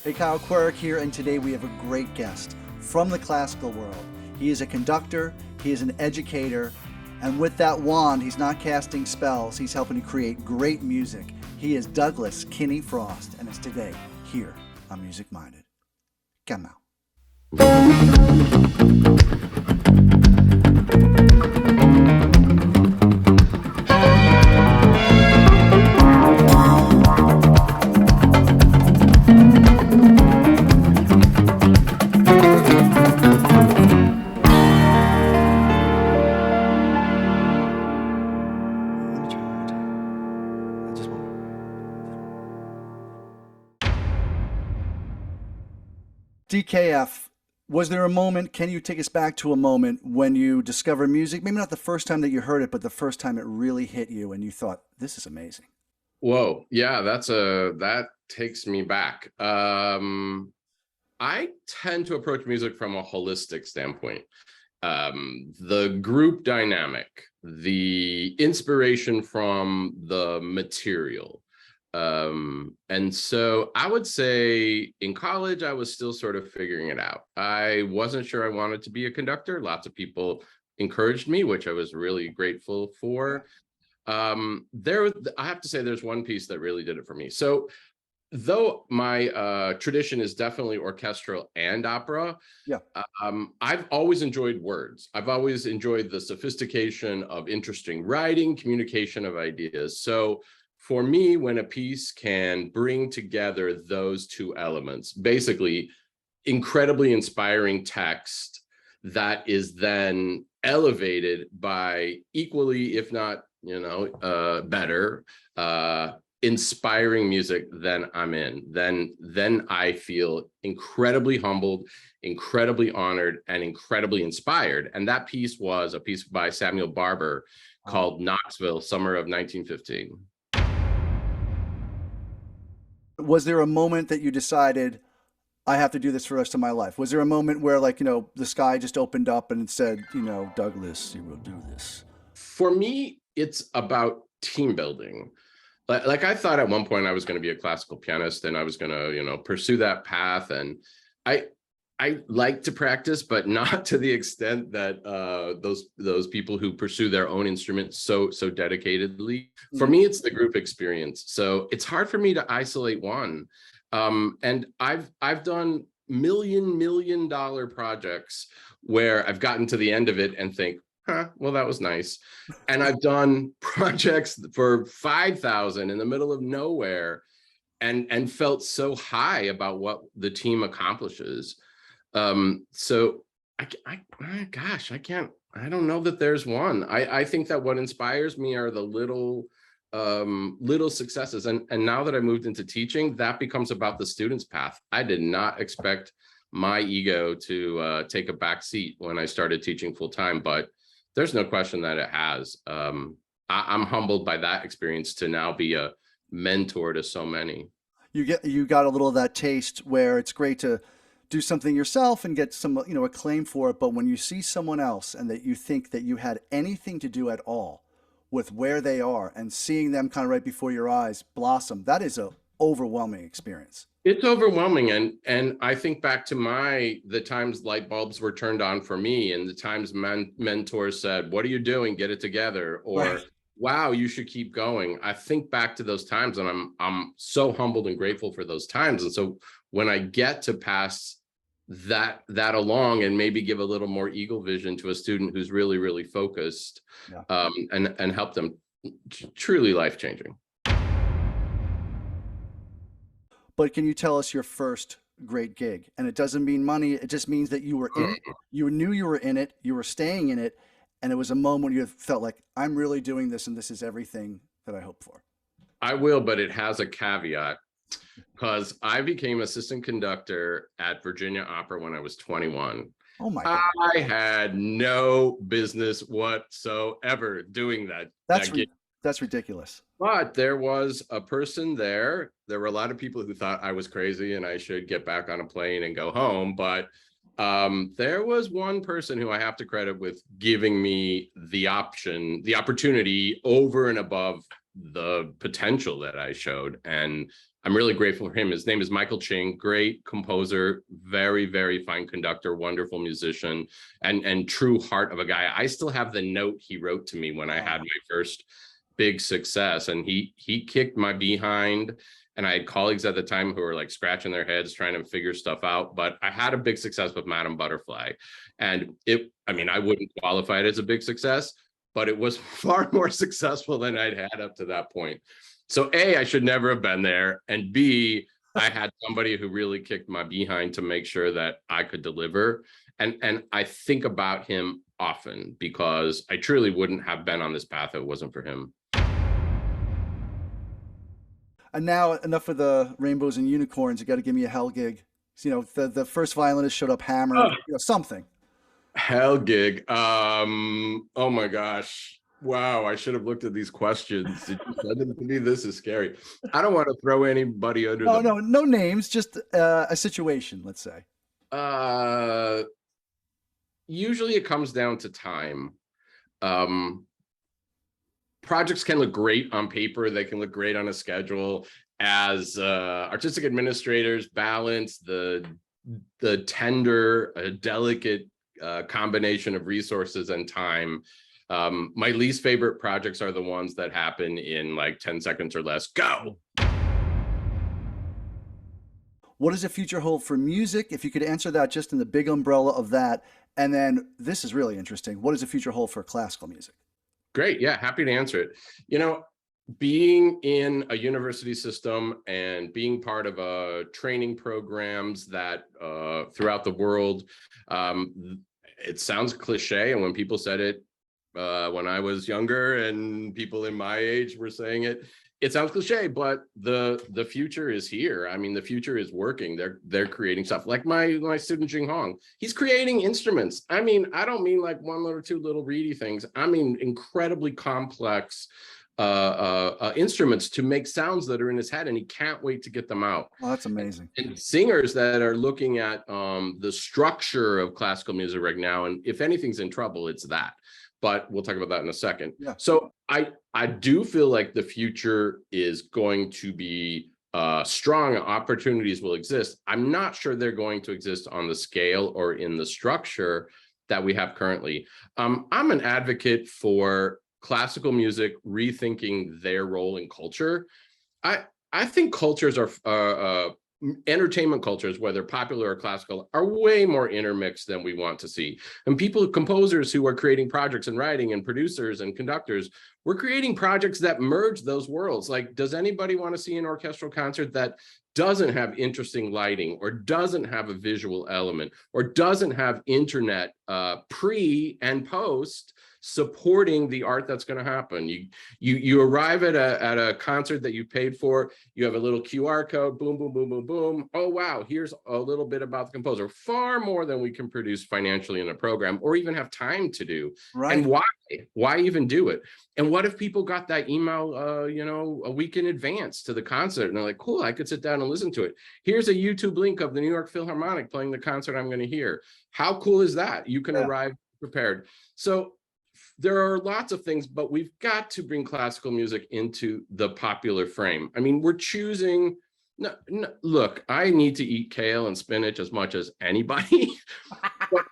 Hey, Kyle, Querec here, and today we have a great guest from the classical world. He is a conductor, he is an educator, and with that wand, he's not casting spells, he's helping to create great music. He is Douglas Kinney Frost, and it's today here on Music Minded. Come out. DKF, was there a moment, can you take us back to a moment when you discovered music? Maybe not the first time that you heard it, but the first time it really hit you and you thought, this is amazing. Whoa, yeah, that takes me back. I tend to approach music from a holistic standpoint. The group dynamic, the inspiration from the material. And so I would say in college, I was still sort of figuring it out. I wasn't sure I wanted to be a conductor. Lots of people encouraged me, which I was really grateful for. I have to say there's one piece that really did it for me. So though my tradition is definitely orchestral and opera, Yeah. I've always enjoyed words. I've always enjoyed the sophistication of interesting writing, communication of ideas. So for me, when a piece can bring together those two elements, basically incredibly inspiring text that is then elevated by equally, if not, better, inspiring music, then I'm in. Then I feel incredibly humbled, incredibly honored, and incredibly inspired. And that piece was a piece by Samuel Barber called Knoxville, summer of 1915. Was there a moment that you decided, I have to do this for the rest of my life? Was there a moment where, the sky just opened up and it said, Douglas, you will do this? For me, it's about team building. Like I thought at one point I was going to be a classical pianist and I was going to, pursue that path. And I like to practice, but not to the extent that those people who pursue their own instrument so dedicatedly. For me, it's the group experience. So it's hard for me to isolate one. And I've done million dollar projects where I've gotten to the end of it and think, well, that was nice. And I've done projects for 5,000 in the middle of nowhere and felt so high about what the team accomplishes. So I don't know that there's one. I think that what inspires me are the little successes. And now that I moved into teaching, that becomes about the student's path. I did not expect my ego to take a back seat when I started teaching full time, but there's no question that it has. I'm humbled by that experience to now be a mentor to so many. You got a little of that taste where it's great to do something yourself and get some acclaim for it, but when you see someone else and that you think that you had anything to do at all with where they are and seeing them kind of right before your eyes blossom, that is a overwhelming experience. It's overwhelming. And I think back to the times light bulbs were turned on for me and the times mentors said, what are you doing? Get it together. Or, right. Wow, you should keep going. I think back to those times and I'm so humbled and grateful for those times. And so when I get to pass that along and maybe give a little more eagle vision to a student who's really focused, yeah. And help them, truly life-changing. But can you tell us your first great gig? And it doesn't mean money. It just means that you were in it. You knew you were in it. You were staying in it. And it was a moment you felt like, I'm really doing this and this is everything that I hope for. I will, but it has a caveat because I became assistant conductor at Virginia Opera when I was 21. Oh my God. I had no business whatsoever doing that. That's ridiculous. But there was a person there. There were a lot of people who thought I was crazy and I should get back on a plane and go home. But there was one person who I have to credit with giving me the opportunity over and above the potential that I showed. And I'm really grateful for him. His name is Michael Ching, great composer, very, very fine conductor, wonderful musician, and true heart of a guy. I still have the note he wrote to me when I had my first big success, and he kicked my behind. And I had colleagues at the time who were like scratching their heads trying to figure stuff out. But I had a big success with Madame Butterfly. And I mean, I wouldn't qualify it as a big success, but it was far more successful than I'd had up to that point. So A, I should never have been there. And B, I had somebody who really kicked my behind to make sure that I could deliver. And I think about him often because I truly wouldn't have been on this path if it wasn't for him. And now, enough of the rainbows and unicorns. You got to give me a hell gig. So, the first violinist showed up hammered. Something. Hell gig. Oh my gosh. Wow, I should have looked at these questions. Did you send them to me? This is scary. I don't want to throw anybody under the... No names, just a situation, let's say. Usually it comes down to time. Projects can look great on paper. They can look great on a schedule. As artistic administrators, balance the tender, delicate combination of resources and time. My least favorite projects are the ones that happen in like 10 seconds or less. Go. What does the future hold for music? If you could answer that just in the big umbrella of that. And then this is really interesting. What does the future hold for classical music? Great. Yeah, happy to answer it. Being in a university system and being part of training programs that throughout the world, it sounds cliche. And when people said it, when I was younger and people in my age were saying it, it sounds cliche, but the future is here. I mean, the future is working. They're creating stuff like my student Jing Hong. He's creating instruments. I mean, I don't mean like one or two little reedy things. I mean, incredibly complex instruments to make sounds that are in his head, and he can't wait to get them out. Oh, that's amazing. And singers that are looking at the structure of classical music right now, and if anything's in trouble, it's that. But we'll talk about that in a second. Yeah. So I do feel like the future is going to be strong. Opportunities will exist. I'm not sure they're going to exist on the scale or in the structure that we have currently. I'm an advocate for classical music rethinking their role in culture. I think cultures are entertainment cultures, whether popular or classical, are way more intermixed than we want to see. And composers who are creating projects and writing and producers and conductors, we're creating projects that merge those worlds. Like, does anybody want to see an orchestral concert that doesn't have interesting lighting or doesn't have a visual element or doesn't have internet pre and post supporting the art that's going to happen? You arrive at a concert that you paid for. You have a little QR code. Boom, boom, boom, boom, boom. Oh wow, here's a little bit about the composer. Far more than we can produce financially in a program or even have time to do. Right. And why even do it? And what if people got that email a week in advance to the concert, and they're like, cool, I could sit down and listen to it. Here's a YouTube link of the New York Philharmonic playing the concert I'm going to hear. How cool is that? You can arrive prepared. So there are lots of things, but we've got to bring classical music into the popular frame. I mean, we're choosing. No, look, I need to eat kale and spinach as much as anybody, but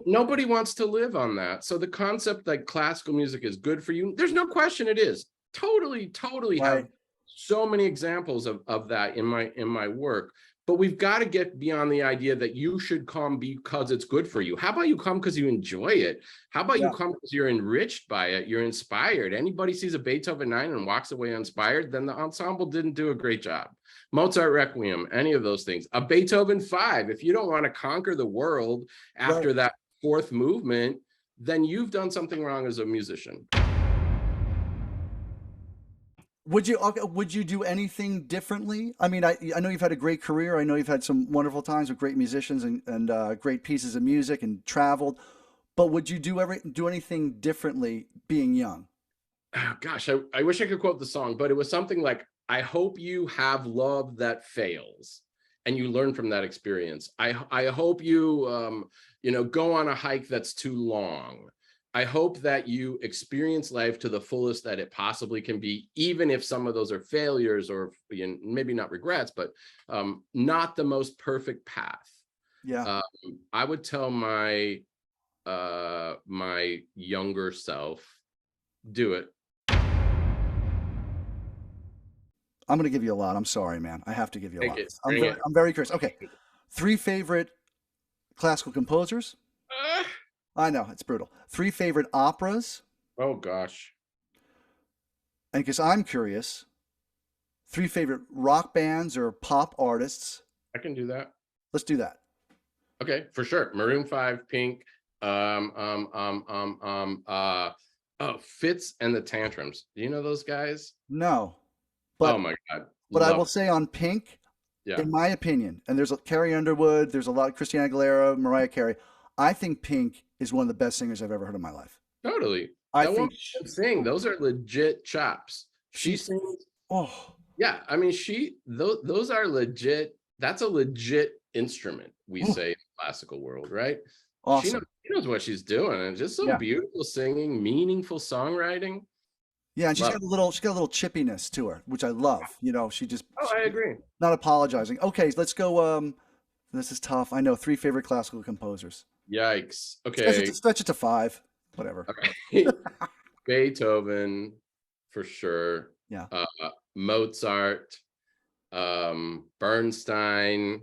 nobody wants to live on that. So the concept that classical music is good for you, there's no question it is. Totally right. Have so many examples of that in my work. But we've got to get beyond the idea that you should come because it's good for you. How about you come because you enjoy it? How about you come because you're enriched by it? You're inspired. Anybody sees a Beethoven 9 and walks away inspired, then the ensemble didn't do a great job. Mozart Requiem, any of those things. A Beethoven 5, if you don't want to conquer the world after that fourth movement, then you've done something wrong as a musician. Would you do anything differently? I mean, I know you've had a great career. I know you've had some wonderful times with great musicians and great pieces of music and traveled. But would you do anything differently being young? Oh, gosh, I wish I could quote the song, but it was something like, I hope you have love that fails and you learn from that experience. I hope you go on a hike that's too long. I hope that you experience life to the fullest that it possibly can be, even if some of those are failures or maybe not regrets, but not the most perfect path. Yeah. I would tell my my younger self, do it. I'm going to give you a lot. I'm sorry, man. I have to give you a Take lot. it, bring it. I'm very curious. Okay. 3 favorite classical composers. Ah, I know, it's brutal. 3 favorite operas. oh gosh, And because I'm curious, 3 favorite rock bands or pop artists. I can do that. Let's do that. Okay, for sure. Maroon 5, Pink, oh, Fitz and the Tantrums. Do you know those guys? No. Oh But my God, I will love. say on Pink, Yeah, in my opinion, and there's Carrie Underwood, there's a lot of Christina Aguilera, Mariah Carey. I think Pink is one of the best singers I've ever heard in my life. totally. I That woman think can sing. Those are legit chops. She she's sings. oh Yeah, I mean, those are legit. That's a legit instrument, we ooh, say in the classical world, right? awesome. She knows what she's doing, and just so Yeah. beautiful singing, meaningful songwriting. Yeah, and Love it. she's got a little chippiness to her, which I love. Oh, I agree. Not apologizing. Okay, let's go. This is tough. I know 3 favorite classical composers. Yikes. Okay. Stretch it to 5. Whatever. Okay. Beethoven, for sure. Yeah. Mozart, Bernstein,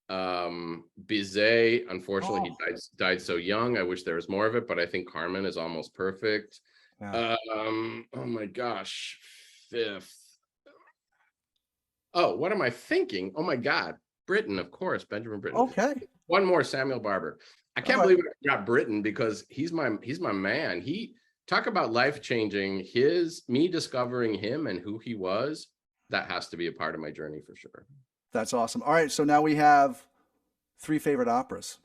Bizet. Unfortunately, Oh, he died so young. I wish there was more of it, but I think Carmen is almost perfect. yeah. Oh my gosh, fifth. Oh, what am I thinking? Oh my God, Britten, of course, Benjamin Britten. Okay. One more, Samuel Barber. I All can't right. believe I got Britten because he's my man. He talk about life changing. Me discovering him and who he was. That has to be a part of my journey for sure. That's awesome. All right, so now we have 3 favorite operas.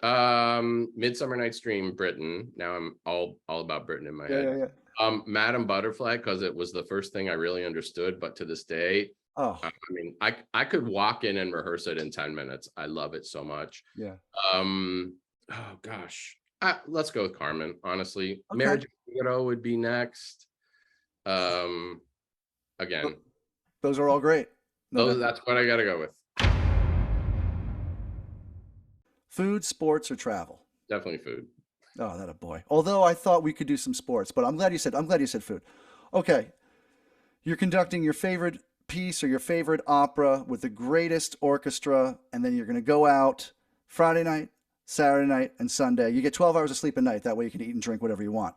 Midsummer Night's Dream, Britain. Now I'm all about Britain in my Yeah, head. yeah, yeah. Madam Butterfly, because it was the first thing I really understood, but to this day, Oh, I mean, I could walk in and rehearse it in 10 minutes. I love it so much. yeah. Oh gosh. Let's go with Carmen, honestly. Okay. Marriage of Figaro would be next. Um, again, Those are all great. No doubt. that's what I gotta go with. Food, sports, or travel. Definitely food. Oh, that a boy. Although I thought we could do some sports, but I'm glad you said food. Okay. You're conducting your favorite piece or your favorite opera with the greatest orchestra, and then you're going to go out Friday night, Saturday night, and Sunday. You get 12 hours of sleep a night. That way you can eat and drink whatever you want.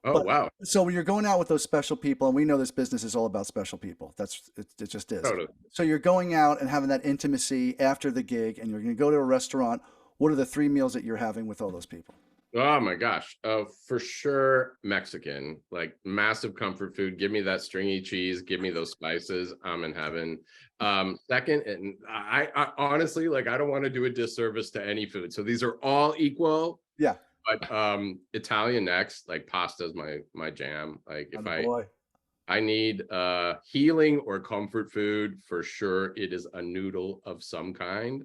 Oh But wow. so when you're going out with those special people, and we know this business is all about special people. It just is. Totally. So you're going out and having that intimacy after the gig, and you're going to go to a restaurant. What are the 3 meals that you're having with all those people? Oh my gosh. For sure Mexican, like massive comfort food. Give me that stringy cheese, give me those spices. I'm in heaven. Second, and I honestly, like, I don't want to do a disservice to any food. So these are all equal, Yeah. but Italian next, like pasta's my jam. Like if Boy. I need healing or comfort food, for sure it is a noodle of some kind.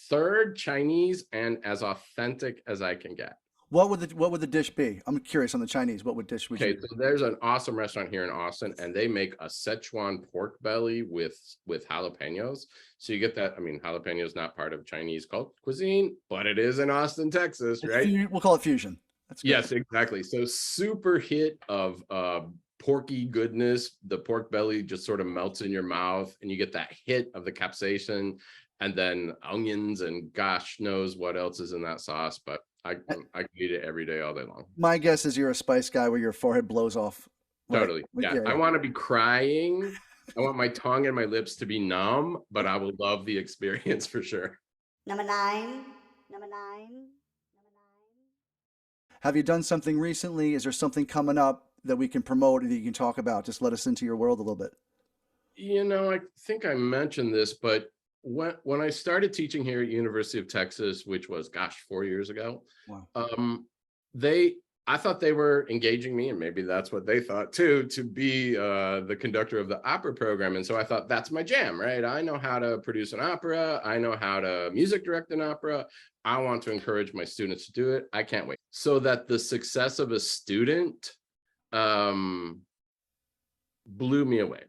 Third, Chinese, and as authentic as I can get. What would the dish be? I'm curious on the Chinese. What dish would Okay, you? so there's an awesome restaurant here in Austin, and they make a Szechuan pork belly with jalapenos. So you get that. I mean, jalapeno is not part of Chinese cuisine, but it is in Austin, Texas, right? We'll call it fusion. That's good. Yes, exactly. So super hit of porky goodness. The pork belly just sort of melts in your mouth, and you get that hit of the capsaicin, and then onions, and gosh knows what else is in that sauce. But I can eat it every day, all day long. My guess is you're a spice guy where your forehead blows off. Right? Totally. Yeah. I want to be crying. I want my tongue and my lips to be numb, but I will love the experience for sure. Number 9. Number 9. Have you done something recently? Is there something coming up that we can promote that you can talk about? Just let us into your world a little bit. I think I mentioned this, but when I started teaching here at University of Texas, which was 4 years ago, Wow. they I thought they were engaging me, and maybe that's what they thought too, to be the conductor of the opera program. And so I thought, that's my jam, right? I know how to produce an opera. I know how to music direct an opera. I want to encourage my students to do it. I can't wait. So that the success of a student blew me away.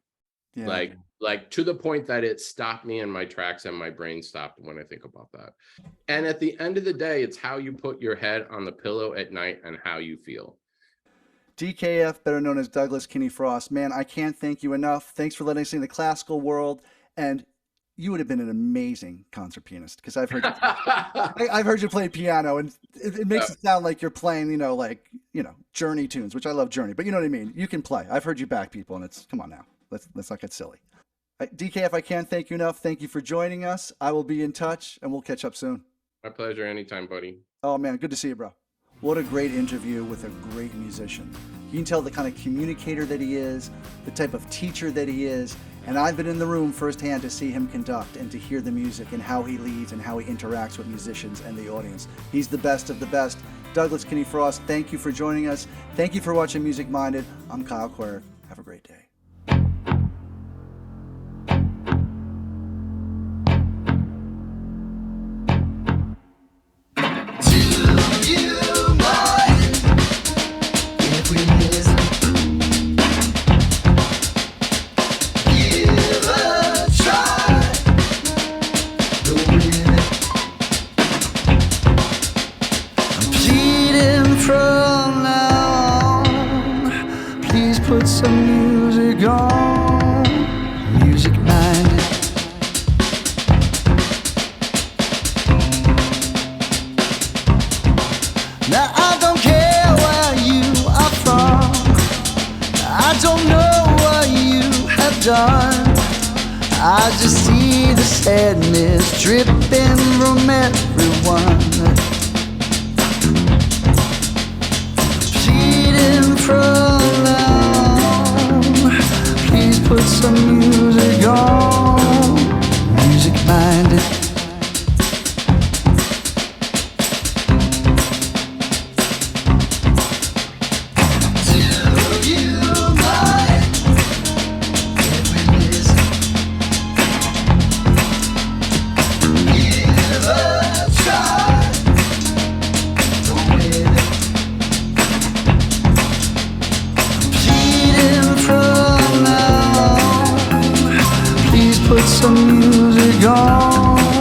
Yeah. Like to the point that it stopped me in my tracks and my brain stopped when I think about that. And at the end of the day, it's how you put your head on the pillow at night and how you feel. DKF, better known as Douglas Kinney Frost, man, I can't thank you enough. Thanks for letting us in the classical world. And you would have been an amazing concert pianist, because I've heard I've heard you play piano, and it makes it sound like you're playing, Journey tunes, which I love Journey, but you know what I mean? You can play. I've heard you back people, and come on now. Let's not get silly. DKF, I can't thank you enough. Thank you for joining us. I will be in touch, and we'll catch up soon. My pleasure. Anytime, buddy. Oh, man. Good to see you, bro. What a great interview with a great musician. You can tell the kind of communicator that he is, the type of teacher that he is. And I've been in the room firsthand to see him conduct and to hear the music and how he leads and how he interacts with musicians and the audience. He's the best of the best. Douglas Kinney Frost, thank you for joining us. Thank you for watching Music Minded. I'm Kyle Querec. Have a great day. Put some music on, Music Minded. Now I don't care where you are from, I don't know what you have done. I just see the sadness dripping from everyone, pleading from now. Please put some music on, Music Minded. Do you mind if we listen? Give a try, don't wait. Pleading from now, please put some music on.